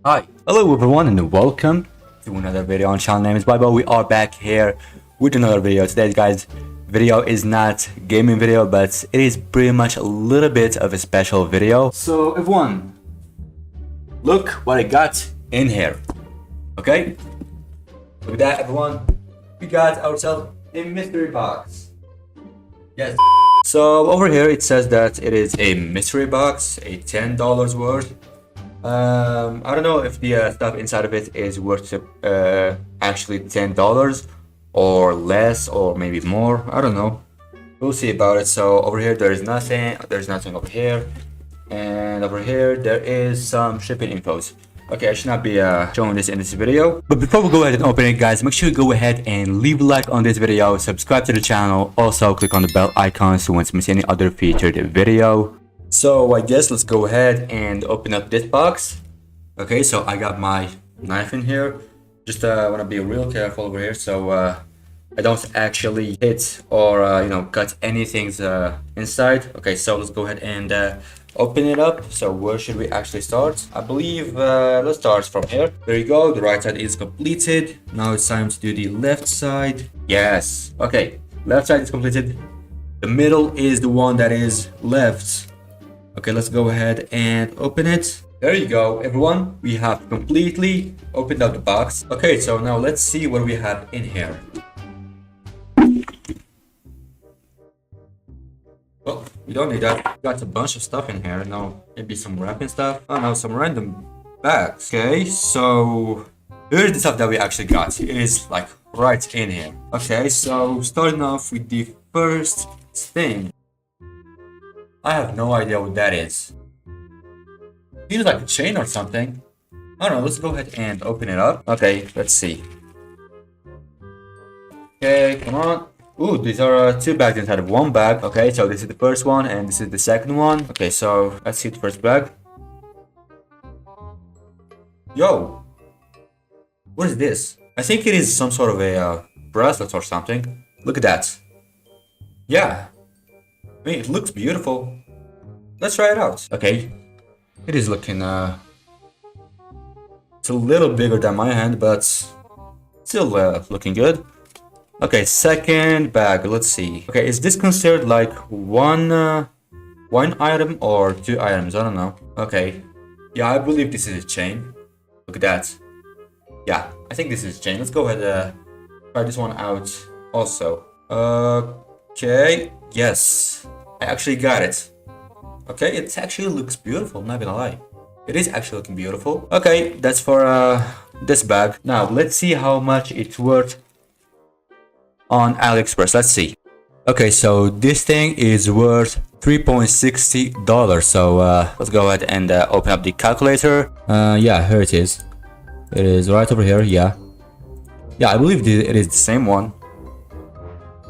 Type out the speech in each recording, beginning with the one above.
Hi, hello everyone and welcome to another video on channel. Name is Baibo. We are back here with another video. Today's guys video is not gaming video, but it is pretty much a little bit of a special video. So everyone, look what I got in here. Okay, look at that everyone. We got ourselves a mystery box. Yes. So over here it says that it is a mystery box, a $10 worth. I don't know if the stuff inside of it is worth actually $10 or less or maybe more. I don't know. We'll see about it. So over here there is nothing. There's nothing over here, and over here there is some shipping infos. Okay, I should not be showing this in this video. But before we go ahead and open it, guys, make sure you go ahead and leave a like on this video, subscribe to the channel, also click on the bell icon so you won't miss any other featured video. So I guess let's go ahead and open up this box. Okay, so I got my knife in here. Just want to be real careful over here so I don't actually hit or cut anything inside. Okay, so let's go ahead and open it up. So where should we actually start? I believe let's start from here. There you go, the right side is completed. Now it's time to do the left side. Yes, okay, left side is completed. The middle is the one that is left. Okay, let's go ahead and open it. There you go, everyone. We have completely opened up the box. Okay, so now let's see what we have in here. Well, we don't need that. Got a bunch of stuff in here. Now, maybe some wrapping stuff. Oh no, some random bags. Okay, so here's the stuff that we actually got. It is like right in here. Okay, so starting off with the first thing. I have no idea what that is. Feels like a chain or something. I don't know, let's go ahead and open it up. Okay, let's see. Okay, come on. Ooh, these are two bags inside of one bag. Okay, so this is the first one and this is the second one. Okay, so let's see the first bag. Yo! What is this? I think it is some sort of a bracelet or something. Look at that. Yeah. I mean, it looks beautiful. Let's try it out. Okay, it is looking it's a little bigger than my hand, but still looking good. Okay, second bag. Let's see. Okay, is this considered like one item or two items? I don't know. Okay, yeah, I believe this is a chain. Look at that. Yeah, I think this is a chain. Let's go ahead and try this one out also. Okay, yes, I actually got it. Okay, it actually looks beautiful, not gonna lie. It is actually looking beautiful. Okay, that's for this bag. Now, let's see how much it's worth on AliExpress. Let's see. Okay, so this thing is worth $3.60. So let's go ahead and open up the calculator. Yeah, here it is. It is right over here, yeah. Yeah, I believe it is the same one.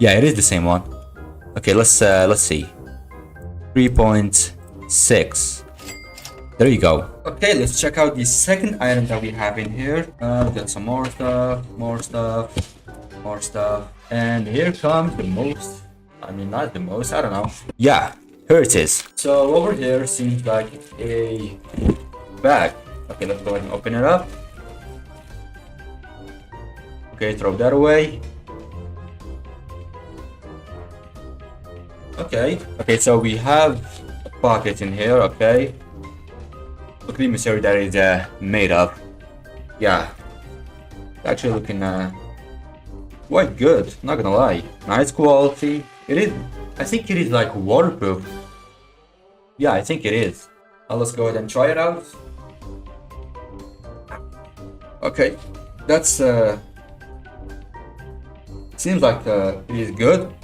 Yeah, it is the same one. Okay, let's see. 3.6. There you go. Okay, let's check out the second item that we have in here. We got some more stuff, and here comes the most. I mean, not the most. I don't know. Yeah, here it is. So over here seems like a bag. Okay, let's go ahead and open it up. Okay, throw that away. Okay, so we have a pocket in here. Okay, look at the material that is made of. Yeah, actually looking quite good, not gonna lie. Nice quality. It is, I think it is like waterproof. Yeah, I think it is. Now let's go ahead and try it out. Okay, that's seems like it is good.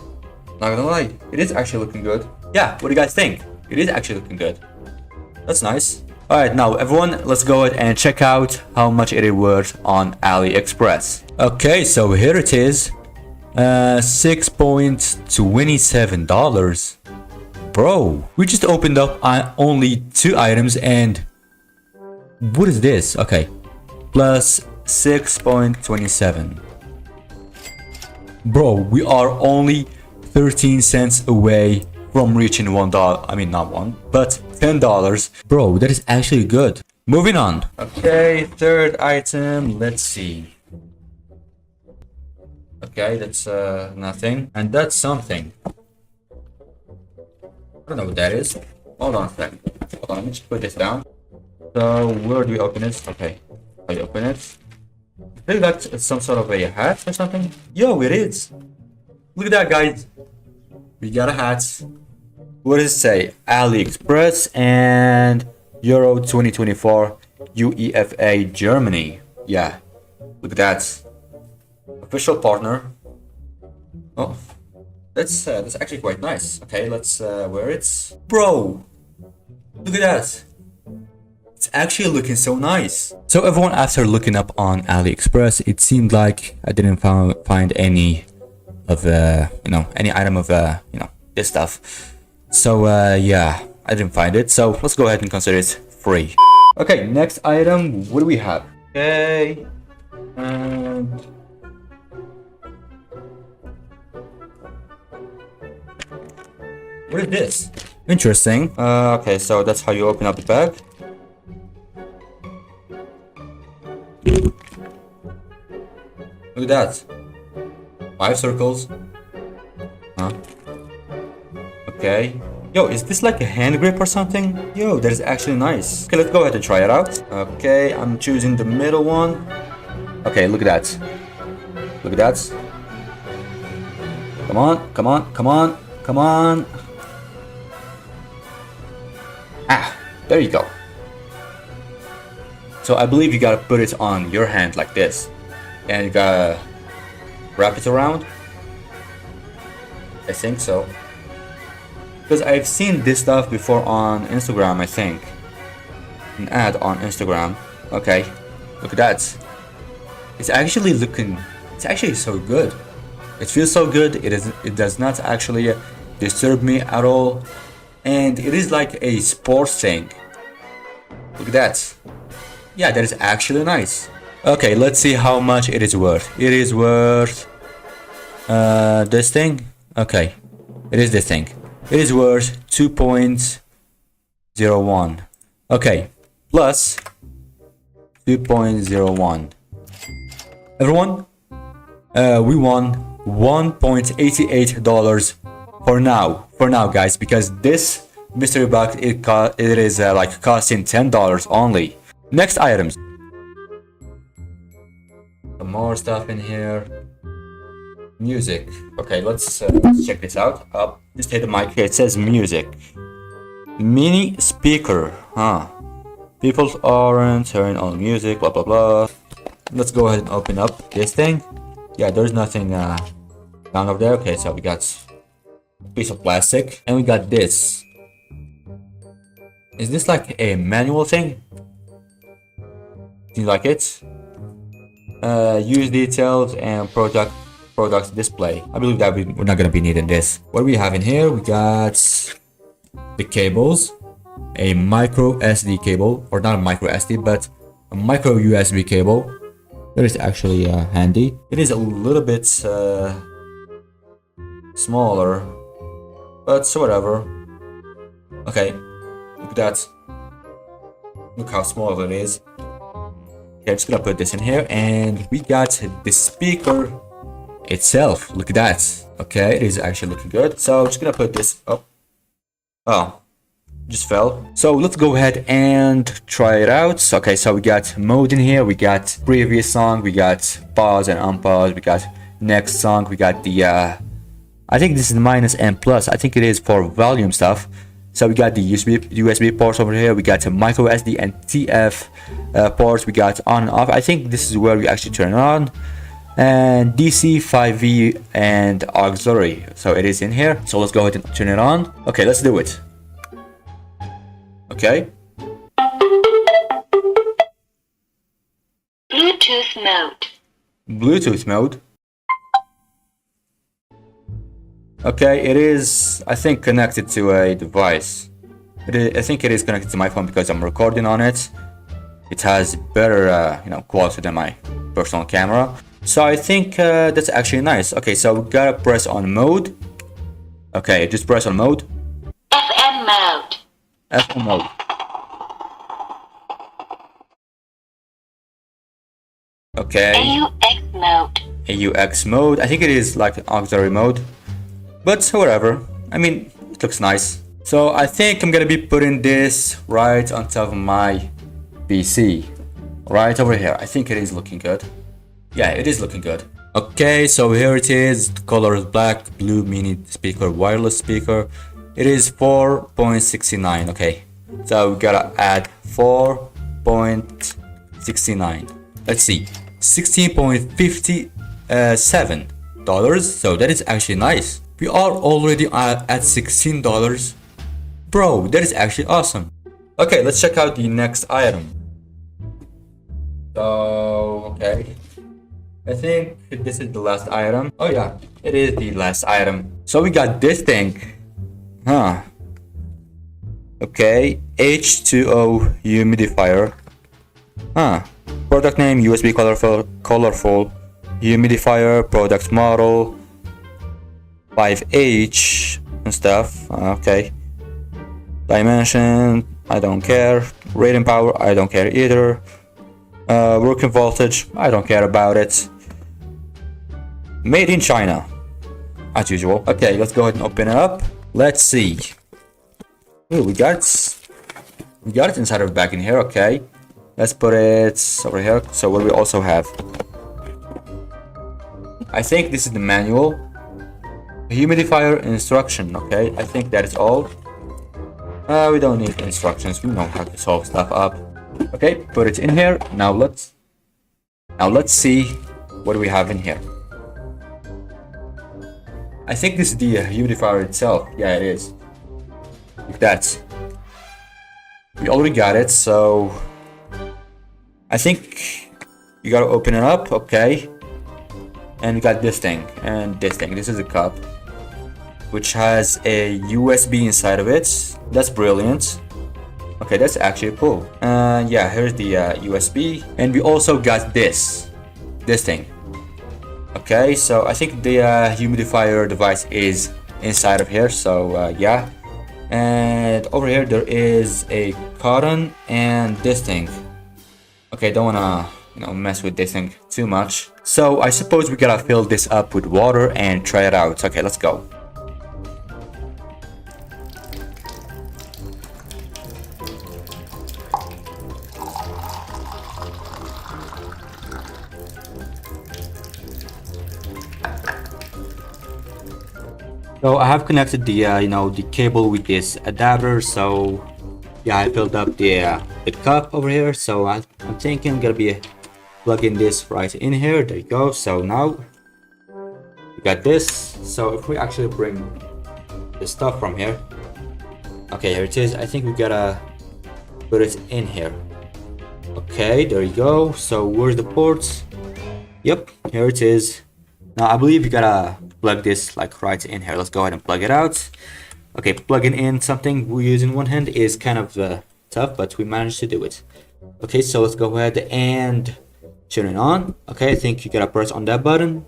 Not gonna lie, it is actually looking good. Yeah, what do you guys think? It is actually looking good. That's nice. Alright, now everyone, let's go ahead and check out how much it is worth on AliExpress. Okay, so here it is. $6.27. Bro, we just opened up only two items and... What is this? Okay, plus 6.27. Bro, we are only 13 cents away from reaching $1. I mean, not one, but $10. Bro, that is actually good. Moving on. Okay, third item. Let's see. Okay, that's nothing. And that's something. I don't know what that is. Hold on a second. Hold on, let me just put this down. So, where do we open it? Okay, I open it. I think that's some sort of a hat or something. Yo, it is. Look at that, guys. We got a hat. What does it say? AliExpress and Euro 2024 UEFA Germany. Yeah, look at that. Official partner. Oh, that's actually quite nice. Okay, let's wear it. Bro, look at that. It's actually looking so nice. So everyone, after looking up on AliExpress, it seemed like I didn't find any of any item of this stuff. So yeah, I didn't find it. So let's go ahead and consider it free. Okay, next item. What do we have? Okay, and what is this? Interesting. Okay, so that's how you open up the bag. Look at that. 5 circles. Huh? Okay. Yo, is this like a hand grip or something? Yo, that is actually nice. Okay, let's go ahead and try it out. Okay, I'm choosing the middle one. Okay, look at that. Look at that. Come on, come on, come on, come on. Ah, there you go. So I believe you gotta put it on your hand like this. And you gotta wrap it around. I think so. Because I've seen this stuff before on Instagram, I think. An ad on Instagram. Okay, look at that. It's actually so good. It feels so good. It does not actually disturb me at all. And it is like a sports thing. Look at that. Yeah, that is actually nice. Okay, let's see how much it is worth. It is worth this thing. Okay, it is this thing. It is worth 2.01. Okay, plus 2.01. Everyone, we won $1.88 for now, guys, because this mystery box it is like costing $10 only. Next items. Some more stuff in here. Music. Okay, let's check this out. Just hit the mic here. It says music. Mini speaker. Huh. People aren't turning on music. Blah blah blah. Let's go ahead and open up this thing. Yeah, there's nothing down over there. Okay, so we got a piece of plastic, and we got this. Is this like a manual thing? Do you like it? Use details and products display. I believe that we're not gonna be needing this. What do we have in here? We got the cables, a micro SD cable, or not a micro SD, but a micro USB cable. That is actually handy. It is a little bit smaller, but so whatever. Okay, look at that. Look how small it is. Okay, I'm just gonna put this in here, and we got the speaker itself. Look at that. Okay, it is actually looking good. So I'm just gonna put this up. Oh, just fell. So let's go ahead and try it out. Okay, so we got mode in here. We got previous song. We got pause and unpause. We got next song. We got the I think this is minus and plus. I think it is for volume stuff. So we got the USB ports over here. We got a micro SD and TF ports. We got on and off. I think this is where we actually turn it on. And DC, 5V, and auxiliary. So it is in here. So let's go ahead and turn it on. Okay, let's do it. Okay. Bluetooth mode. Bluetooth mode. Okay, it is, I think, connected to a device. I think it is connected to my phone because I'm recording on it. It has better, quality than my personal camera. So I think that's actually nice. Okay, so we gotta press on mode. Okay, just press on mode. FM mode. FM mode. Okay. AUX mode. AUX mode. I think it is like an auxiliary mode, but whatever. I mean, it looks nice. So I think I'm gonna be putting this right on top of my PC, right over here. I think it is looking good. Yeah, it is looking good. Okay, so here it is. The color is black, blue mini speaker, wireless speaker. It is 4.69. Okay, so we gotta add 4.69. Let's see, $16.57. So that is actually nice. We are already at $16. Bro, that is actually awesome. Okay, let's check out the next item. So, okay. I think this is the last item. Oh yeah, it is the last item. So we got this thing. Huh. Okay, H2O humidifier. Huh. Product name, USB colorful humidifier, product model 5H and stuff. Okay. Dimension, I don't care. Rating power, I don't care either. Working voltage, I don't care about it. Made in China, as usual. Okay, let's go ahead and open it up. Let's see. Ooh, we got it inside of the bag in here. Okay, let's put it over here. So what do we also have? I think this is the manual. Humidifier instruction. Okay, I think that is all. We don't need instructions. We know how to solve stuff up. Okay, put it in here. Now let's see what do we have in here. I think this is the humidifier itself. Yeah, it is. Like that. We already got it, so I think you gotta open it up. Okay, and we got this thing and this thing. This is a cup which has a USB inside of it. That's brilliant. Okay, that's actually cool. Yeah, here's the USB, and we also got this thing. Okay, so I think the humidifier device is inside of here. So yeah, and over here there is a cotton and this thing. Okay, don't wanna mess with this thing too much. So I suppose we gotta fill this up with water and try it out. Okay, let's go. So I have connected the the cable with this adapter. So yeah, I filled up the cup over here. So I'm thinking I'm gonna be plugging this right in here. There you go. So now we got this. So if we actually bring the stuff from here, okay, here it is. I think we gotta put it in here. Okay, there you go. So where's the ports? Yep, here it is. Now I believe you gotta plug this like right in here. Let's go ahead and plug it out. Okay, plugging in something we use in one hand is kind of tough, but we managed to do it. Okay, so let's go ahead and turn it on. Okay, I think you gotta press on that button.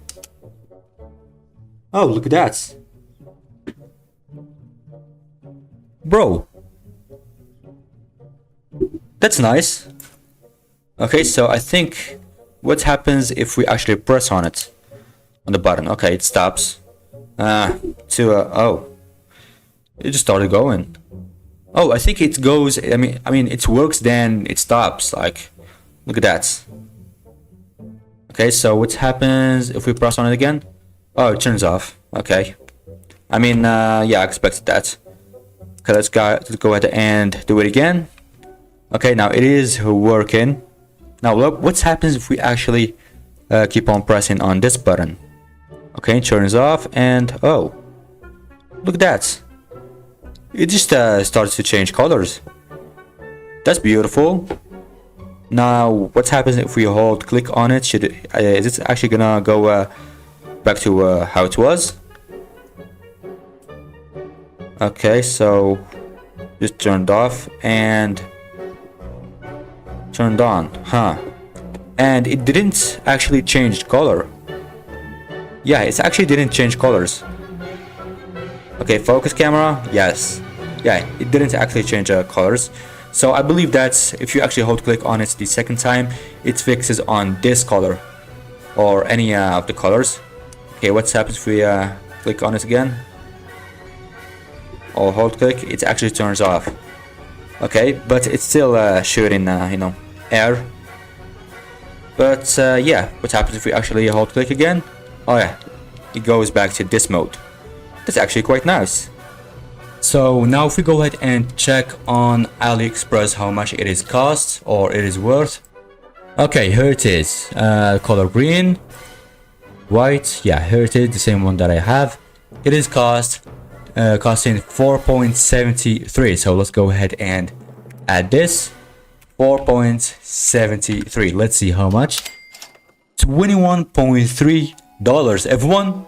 Oh, look at that. Bro, that's nice. Okay, so I think what happens if we actually press on it? On the button. Okay, it stops. Oh, it just started going. Oh, I think it goes. I mean, it works. Then it stops. Like, look at that. Okay, so what happens if we press on it again? Oh, it turns off. Okay. I mean, yeah, I expected that. Okay, let's go ahead and do it again. Okay, now it is working. Now look, what happens if we actually keep on pressing on this button? Okay, it turns off, and oh, look at that. It just starts to change colors. That's beautiful. Now, what happens if we click on it? Is it actually gonna go back to how it was? Okay, so just turned off and turned on, huh? And it didn't actually change color. Yeah, it actually didn't change colors. Okay, focus camera, yes. Yeah, it didn't actually change colors. So I believe that if you actually hold click on it the second time, it fixes on this color or any of the colors. Okay, what happens if we click on it again or hold click? It actually turns off. Okay, but it's still shooting you know, air. But yeah, what happens if we actually hold click again? Oh yeah, it goes back to this mode. That's actually quite nice. So now if we go ahead and check on AliExpress how much it is cost or it is worth. Okay, here it is. Color green, white. Yeah, here it is, the same one that I have. It is costing 4.73. So let's go ahead and add this. 4.73. Let's see how much. $21.3. Everyone,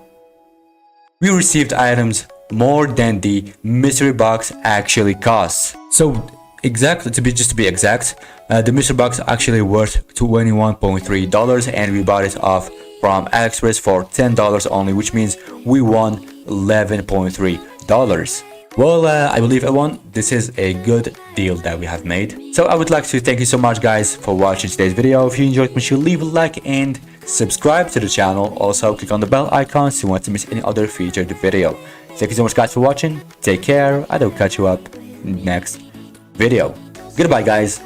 we received items more than the mystery box actually costs. So exactly, to be exact, the mystery box actually worth $21.3, and we bought it off from AliExpress for $10 only, which means we won $11.3. Well, I believe everyone, this is a good deal that we have made. So I would like to thank you so much guys for watching today's video. If you enjoyed, make sure to leave a like and subscribe to the channel. Also click on the bell icon so you won't miss any other featured video. Thank you so much guys for watching. Take care. I will catch you up next video. Goodbye guys.